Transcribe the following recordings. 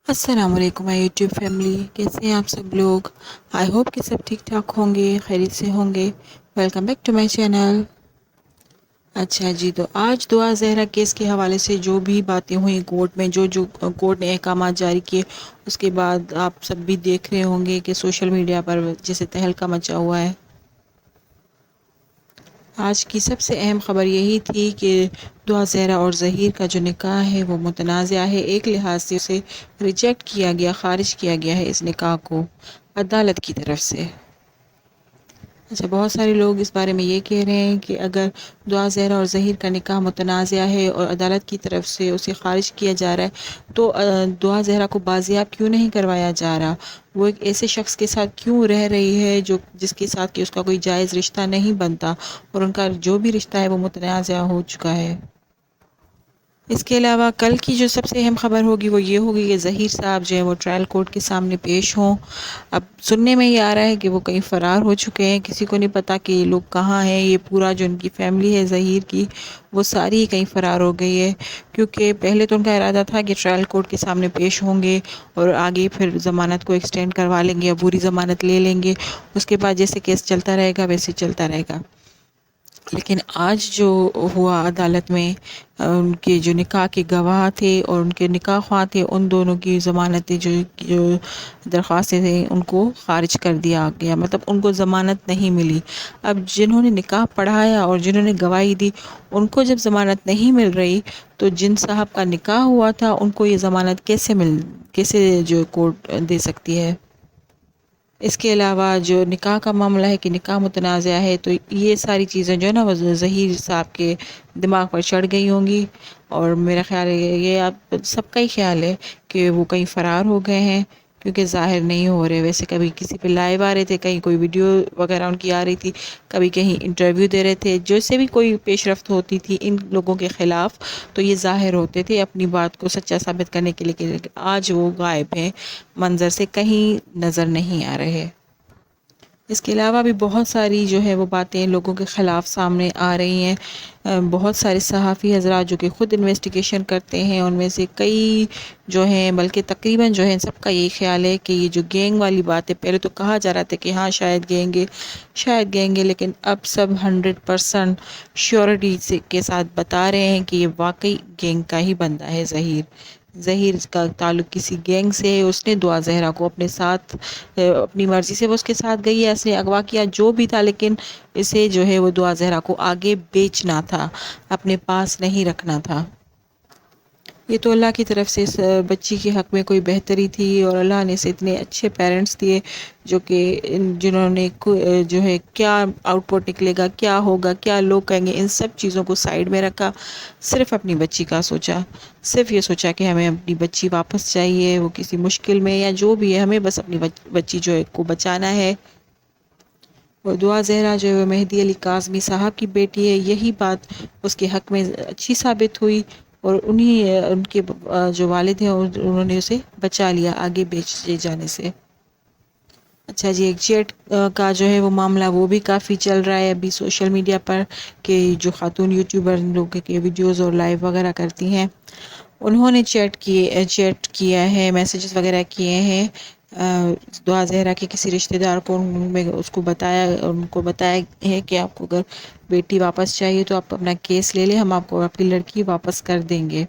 السلام علیکم مائی YouTube family, کیسے ہیں آپ سب لوگ؟ آئی ہوپ کہ سب ٹھیک ٹھاک ہوں گے، خیریت سے ہوں گے۔ Welcome back to my channel. اچھا جی، تو آج دعا زہرا کیس کے حوالے سے جو بھی باتیں ہوئیں کورٹ میں، جو کورٹ نے احکامات جاری کیے، اس کے بعد آپ سب بھی دیکھ رہے ہوں گے کہ سوشل میڈیا پر جیسے تہلکہ مچا ہوا ہے۔ آج کی سب سے اہم خبر یہی تھی کہ دعا زہرا اور ظہیر کا جو نکاح ہے وہ متنازع ہے۔ ایک لحاظ سے اسے ریجیکٹ کیا گیا، خارج کیا گیا ہے اس نکاح کو عدالت کی طرف سے۔ اچھا، بہت سارے لوگ اس بارے میں یہ کہہ رہے ہیں کہ اگر دعا زہرا اور ظہیر کا نکاح متنازع ہے اور عدالت کی طرف سے اسے خارج کیا جا رہا ہے تو دعا زہرا کو بازیاب کیوں نہیں کروایا جا رہا؟ وہ ایک ایسے شخص کے ساتھ کیوں رہ رہی ہے جس کے ساتھ کہ اس کا کوئی جائز رشتہ نہیں بنتا، اور ان کا جو بھی رشتہ ہے وہ متنازع ہو چکا ہے۔ اس کے علاوہ کل کی جو سب سے اہم خبر ہوگی وہ یہ ہوگی کہ ظہیر صاحب جو ہے وہ ٹرائل کورٹ کے سامنے پیش ہوں۔ اب سننے میں یہ آ رہا ہے کہ وہ کہیں فرار ہو چکے ہیں، کسی کو نہیں پتا کہ یہ لوگ کہاں ہیں۔ یہ پورا جو ان کی فیملی ہے ظہیر کی، وہ ساری ہی کہیں فرار ہو گئی ہے، کیونکہ پہلے تو ان کا ارادہ تھا کہ ٹرائل کورٹ کے سامنے پیش ہوں گے اور آگے پھر ضمانت کو ایکسٹینڈ کروا لیں گے، عبوری ضمانت لے لیں گے، اس کے بعد جیسے کیس چلتا رہے گا ویسے چلتا رہے گا۔ لیکن آج جو ہوا عدالت میں، ان کے جو نکاح کے گواہ تھے اور ان کے نکاح خواہ تھے، ان دونوں کی ضمانتیں جو درخواستیں تھیں ان کو خارج کر دیا گیا، مطلب ان کو ضمانت نہیں ملی۔ اب جنہوں نے نکاح پڑھایا اور جنہوں نے گواہی دی، ان کو جب ضمانت نہیں مل رہی تو جن صاحب کا نکاح ہوا تھا ان کو یہ ضمانت کیسے جو کورٹ دے سکتی ہے؟ اس کے علاوہ جو نکاح کا معاملہ ہے کہ نکاح متنازع ہے، تو یہ ساری چیزیں جو ہے نا وہ ظہیر صاحب کے دماغ پر چڑھ گئی ہوں گی، اور میرا خیال ہے یہ آپ سب کا ہی خیال ہے کہ وہ کہیں فرار ہو گئے ہیں، کیونکہ ظاہر نہیں ہو رہے۔ ویسے کبھی کسی پہ لائیو آ رہے تھے، کہیں کوئی ویڈیو وغیرہ ان کی آ رہی تھی، کبھی کہیں انٹرویو دے رہے تھے، جیسے بھی کوئی پیش رفت ہوتی تھی ان لوگوں کے خلاف تو یہ ظاہر ہوتے تھے اپنی بات کو سچا ثابت کرنے کے لیے، کہ آج وہ غائب ہیں، منظر سے کہیں نظر نہیں آ رہے۔ اس کے علاوہ بھی بہت ساری جو ہے وہ باتیں لوگوں کے خلاف سامنے آ رہی ہیں۔ بہت سارے صحافی حضرات جو کہ خود انویسٹیگیشن کرتے ہیں، ان میں سے کئی جو ہیں، بلکہ تقریباً جو ہے سب کا یہی خیال ہے کہ یہ جو گینگ والی بات ہے، پہلے تو کہا جا رہا تھا کہ ہاں شاید گینگ ہے، لیکن اب سب 100% شیورٹی کے ساتھ بتا رہے ہیں کہ یہ واقعی گینگ کا ہی بندہ ہے ظہیر کا تعلق کسی گینگ سے ہے۔ اس نے دعا زہرا کو اپنے ساتھ اپنی مرضی سے وہ اس کے ساتھ گئی ہے، اس نے اغوا کیا جو بھی تھا، لیکن اسے جو ہے وہ دعا زہرا کو آگے بیچنا تھا، اپنے پاس نہیں رکھنا تھا۔ یہ تو اللہ کی طرف سے اس بچی کے حق میں کوئی بہتری تھی، اور اللہ نے اسے اتنے اچھے پیرنٹس دیے جو کہ جنہوں نے جو ہے کیا آؤٹ پٹ نکلے گا، کیا ہوگا، کیا لوگ کہیں گے، ان سب چیزوں کو سائیڈ میں رکھا، صرف اپنی بچی کا سوچا، صرف یہ سوچا کہ ہمیں اپنی بچی واپس چاہیے، وہ کسی مشکل میں یا جو بھی ہے، ہمیں بس اپنی بچی جو ہے کو بچانا ہے۔ اور دعا زہرا جو ہے وہ مہدی علی کاظمی صاحب کی بیٹی ہے، یہی بات اس کے حق میں اچھی ثابت ہوئی، اور ان کے جو والد ہیں انہوں نے اسے بچا لیا آگے بیچے جانے سے۔ اچھا جی، ایک چیٹ کا جو ہے وہ معاملہ وہ بھی کافی چل رہا ہے ابھی سوشل میڈیا پر، کہ جو خاتون یوٹیوبر لوگ کے ویڈیوز اور لائیو وغیرہ کرتی ہیں، انہوں نے چیٹ کیا ہے، میسیجز وغیرہ کیے ہیں دعا زہرا کے کسی رشتہ دار کو، ان کو بتایا ہے کہ آپ کو اگر بیٹی واپس چاہیے تو آپ اپنا کیس لے لیں، ہم آپ کو آپ کی لڑکی واپس کر دیں گے،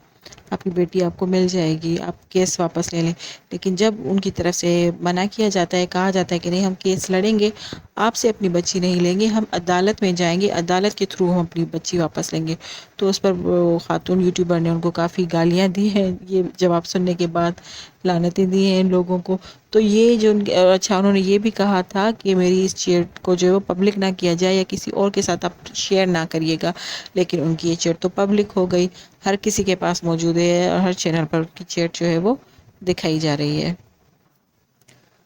آپ کی بیٹی آپ کو مل جائے گی، آپ کیس واپس لے لیں۔ لیکن جب ان کی طرف سے منع کیا جاتا ہے، کہا جاتا ہے کہ نہیں، ہم کیس لڑیں گے، آپ سے اپنی بچی نہیں لیں گے، ہم عدالت میں جائیں گے، عدالت کے تھرو ہم اپنی بچی واپس لیں گے، تو اس پر وہ خاتون یوٹیوبر نے ان کو کافی گالیاں دی ہیں، یہ جواب سننے کے بعد لعنتیں دی ہیں ان لوگوں کو۔ تو یہ جو اچھا، انہوں نے یہ بھی کہا تھا کہ میری اس چیٹ کو جو ہے وہ پبلک نہ کیا جائے، یا کسی اور کے ساتھ آپ شیئر نہ کریے گا، لیکن ان کی یہ چیٹ تو پبلک ہو گئی، ہر کسی کے پاس موجود ہے، اور ہر چینل پر ان کی چیٹ جو ہے وہ دکھائی جا رہی ہے۔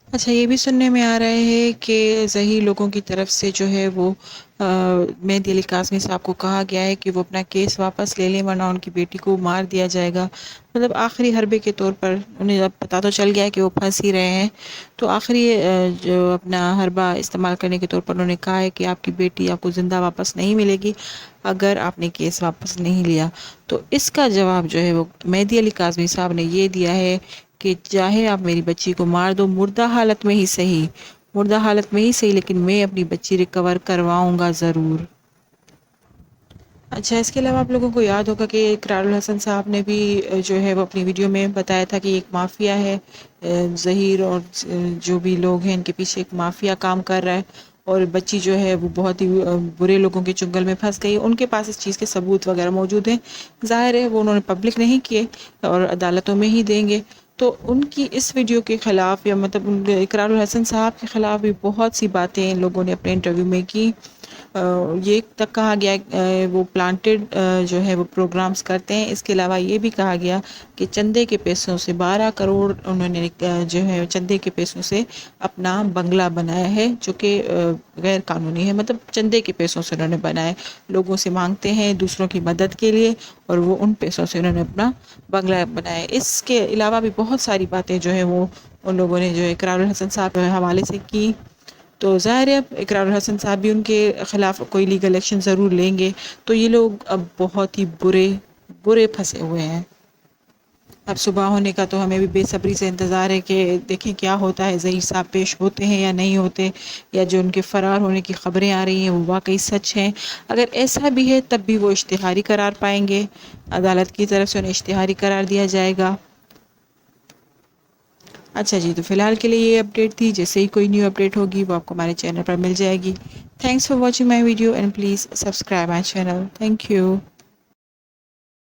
اچھا، یہ بھی سننے میں آ رہا ہے کہ ظہیر لوگوں کی طرف سے جو ہے وہ مہدی علی کاظمی صاحب کو کہا گیا ہے کہ وہ اپنا کیس واپس لے لیں، ورنہ ان کی بیٹی کو مار دیا جائے گا، مطلب آخری حربے کے طور پر انہیں اب پتہ تو چل گیا ہے کہ وہ پھنس ہی رہے ہیں، تو آخری جو اپنا حربہ استعمال کرنے کے طور پر انہوں نے کہا ہے کہ آپ کی بیٹی آپ کو زندہ واپس نہیں ملے گی اگر آپ نے کیس واپس نہیں لیا۔ تو اس کا جواب جو ہے وہ مہدی علی کاظمی صاحب نے یہ دیا ہے کہ چاہے آپ میری بچی کو مار دو، مردہ حالت میں ہی صحیح، مردہ حالت میں ہی صحیح، لیکن میں اپنی بچی ریکور کرواؤں گا ضرور۔ اچھا، اس کے علاوہ آپ لوگوں کو یاد ہوگا کہ اقرار الحسن صاحب نے بھی جو ہے وہ اپنی ویڈیو میں بتایا تھا کہ ایک مافیا ہے، ظہیر اور جو بھی لوگ ہیں ان کے پیچھے ایک مافیا کام کر رہا ہے، اور بچی جو ہے وہ بہت ہی برے لوگوں کے چنگل میں پھنس گئی۔ ان کے پاس اس چیز کے ثبوت وغیرہ موجود ہیں، ظاہر ہے وہ انہوں نے پبلک نہیں کیے اور عدالتوں میں ہی دیں گے۔ تو ان کی اس ویڈیو کے خلاف، یا مطلب اقرار الحسن صاحب کے خلاف بھی بہت سی باتیں ان لوگوں نے اپنے انٹرویو میں کی۔ یہ تک کہا گیا وہ پلانٹڈ جو ہے وہ پروگرامز کرتے ہیں۔ اس کے علاوہ یہ بھی کہا گیا کہ چندے کے پیسوں سے 12 کروڑ انہوں نے جو ہے چندے کے پیسوں سے اپنا بنگلہ بنایا ہے، جو کہ غیر قانونی ہے، مطلب چندے کے پیسوں سے انہوں نے بنایا، لوگوں سے مانگتے ہیں دوسروں کی مدد کے لیے، اور وہ ان پیسوں سے انہوں نے اپنا بنگلہ بنایا۔ اس کے علاوہ بھی بہت ساری باتیں جو ہے وہ ان لوگوں نے جو اقرار الحسن صاحب کے حوالے سے کی۔ تو ظاہر ہے اب اقرار الحسن صاحب بھی ان کے خلاف کوئی لیگل ایکشن ضرور لیں گے۔ تو یہ لوگ اب بہت ہی برے پھنسے ہوئے ہیں۔ اب صبح ہونے کا تو ہمیں بھی بے صبری سے انتظار ہے کہ دیکھیں کیا ہوتا ہے، ظہیر صاحب پیش ہوتے ہیں یا نہیں ہوتے، یا جو ان کے فرار ہونے کی خبریں آ رہی ہیں وہ واقعی سچ ہیں۔ اگر ایسا بھی ہے تب بھی وہ اشتہاری قرار پائیں گے، عدالت کی طرف سے انہیں اشتہاری قرار دیا جائے گا۔ اچھا جی، تو فی الحال کے لیے یہ اپڈیٹ تھی، جیسے ہی کوئی نیو اپڈیٹ ہوگی وہ آپ کو ہمارے چینل پر مل جائے گی۔ Thanks for watching my video and please subscribe my channel. Thank you.